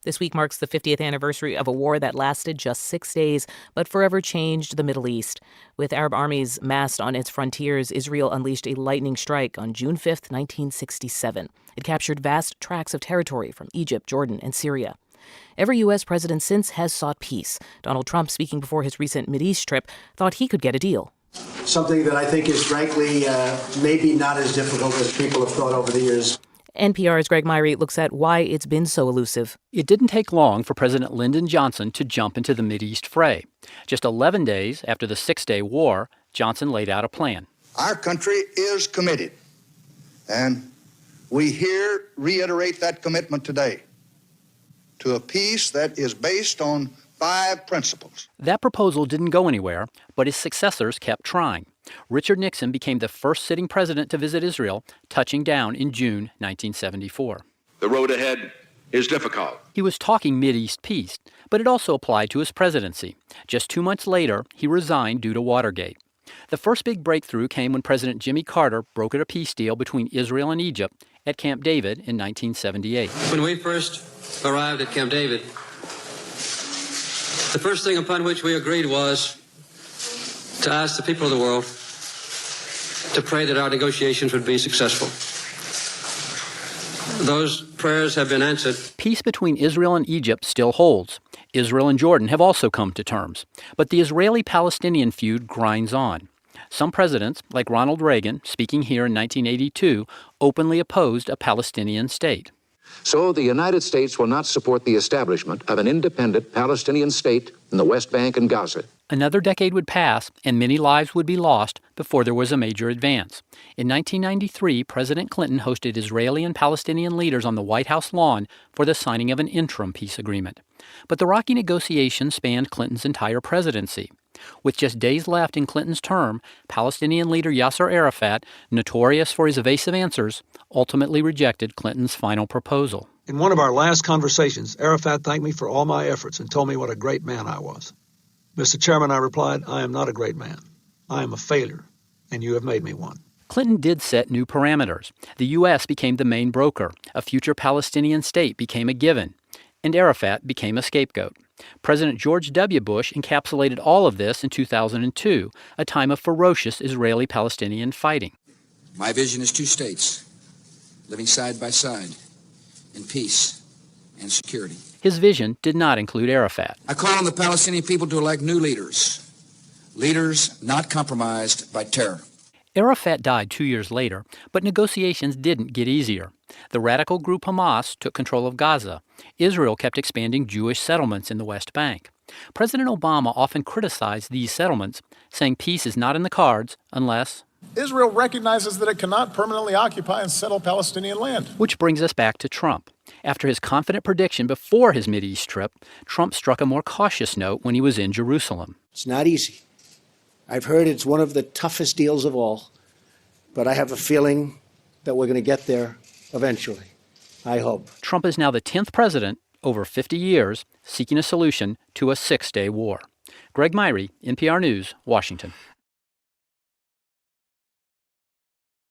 This week marks the 50th anniversary of a war that lasted just 6 days, but forever changed the Middle East. With Arab armies massed on its frontiers, Israel unleashed a lightning strike on June 5th, 1967. It captured vast tracts of territory from Egypt, Jordan, and Syria. Every U.S. president since has sought peace. Donald Trump, speaking before his recent Mideast trip, thought he could get a deal. Something that I think is frankly maybe not as difficult as people have thought over the years. NPR's Greg Myrie looks at why it's been so elusive. It didn't take long for President Lyndon Johnson to jump into the Mideast fray. Just 11 days after the Six-Day War, Johnson laid out a plan. Our country is committed, and we here reiterate that commitment today to a peace that is based on 5 principles. That proposal didn't go anywhere, but his successors kept trying. Richard Nixon became the first sitting president to visit Israel, touching down in June 1974. The road ahead is difficult. He was talking Mideast peace, but it also applied to his presidency. Just 2 months later, he resigned due to Watergate. The first big breakthrough came when President Jimmy Carter brokered a peace deal between Israel and Egypt at Camp David in 1978. When we first arrived at Camp David, the first thing upon which we agreed was to ask the people of the world to pray that our negotiations would be successful. Those prayers have been answered. Peace between Israel and Egypt still holds. Israel and Jordan have also come to terms. But the Israeli-Palestinian feud grinds on. Some presidents, like Ronald Reagan, speaking here in 1982, openly opposed a Palestinian state. So the United States will not support the establishment of an independent Palestinian state in the West Bank and Gaza. Another decade would pass, and many lives would be lost before there was a major advance. In 1993, President Clinton hosted Israeli and Palestinian leaders on the White House lawn for the signing of an interim peace agreement. But the rocky negotiations spanned Clinton's entire presidency. With just days left in Clinton's term, Palestinian leader Yasser Arafat, notorious for his evasive answers, ultimately rejected Clinton's final proposal. In one of our last conversations, Arafat thanked me for all my efforts and told me what a great man I was. Mr. Chairman, I replied, I am not a great man. I am a failure, and you have made me one. Clinton did set new parameters. The U.S. became the main broker. A future Palestinian state became a given. And Arafat became a scapegoat. President George W. Bush encapsulated all of this in 2002, a time of ferocious Israeli-Palestinian fighting. My vision is 2 states, living side by side, in peace and security. His vision did not include Arafat. I call on the Palestinian people to elect new leaders not compromised by terror. Arafat died 2 years later, but negotiations didn't get easier. The radical group Hamas took control of Gaza. Israel kept expanding Jewish settlements in the West Bank. President Obama often criticized these settlements, saying peace is not in the cards unless Israel recognizes that it cannot permanently occupy and settle Palestinian land. Which brings us back to Trump. After his confident prediction before his Mideast trip, Trump struck a more cautious note when he was in Jerusalem. It's not easy. I've heard it's one of the toughest deals of all, but I have a feeling that we're going to get there eventually. I hope. Trump is now the 10th president over 50 years seeking a solution to a 6-day war. Greg Myrie, NPR News, Washington.